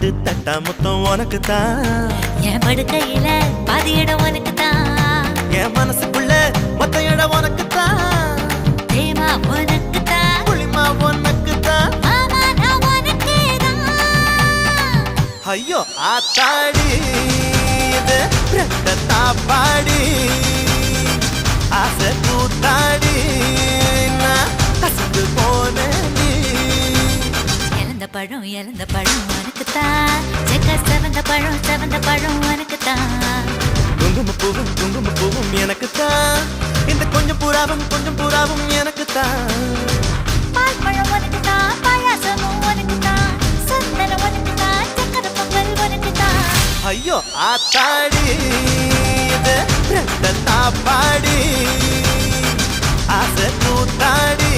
எட்டு தட்டா முத்தம் உனக்கு தான் என் படுக்கையில பாதி இடம் உனக்கு தான் என் மனசுக்குள்ள மொத்த இடம் உனக்கு தான் தேமா உனக்கு தான் புளிமா உனக்கு தான் மாமா நான் உனக்கே தான் ஐயோ ஆத்தாடி இது ரெட்ட தாப்பாடி ஆசை கூத்தாடி நான் அசந்து போனேன் இழந்த பழம் உனக்கு தான் செக்க செவந்த பழம் உனக்கு தான் குங்கும பூவும் எனக்கு தான் இந்த கொஞ்சம் புறாவும் எனக்கு தான் பால் பழம் உனக்கு தான் பாயாசமும் உனக்கு தான் சந்தனம் உனக்கு தான் சக்கரை பொங்கல் உனக்கு தான் ஐயோ ஆத்தாடி இது ரெட்ட தாப்பாடி ஆசை கூத்தாடி